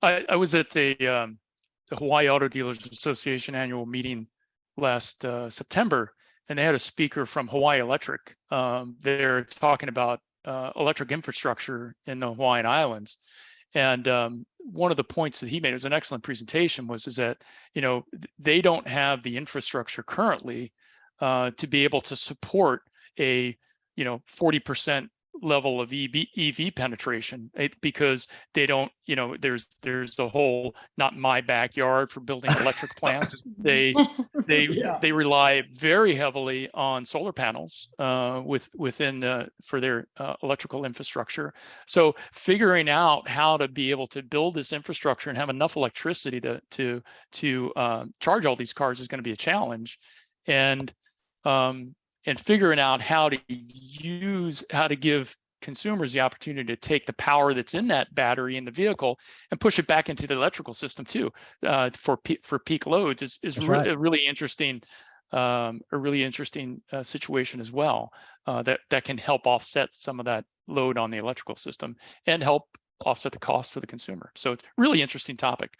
I was at the Hawaii Auto Dealers Association annual meeting last September, and they had a speaker from Hawaii Electric. They're talking about electric infrastructure in the Hawaiian Islands. And one of the points that he made, it was an excellent presentation, was that, you know, they don't have the infrastructure currently to be able to support a, you know, 40% level of EV penetration, because they don't, you know, there's the whole not my backyard for building electric plants. They rely very heavily on solar panels within for their electrical infrastructure. So figuring out how to be able to build this infrastructure and have enough electricity to charge all these cars is going to be a challenge. And figuring out how to give consumers the opportunity to take the power that's in that battery in the vehicle and push it back into the electrical system too, for peak loads is a really interesting situation as well, that can help offset some of that load on the electrical system and help offset the costs to the consumer. So it's a really interesting topic.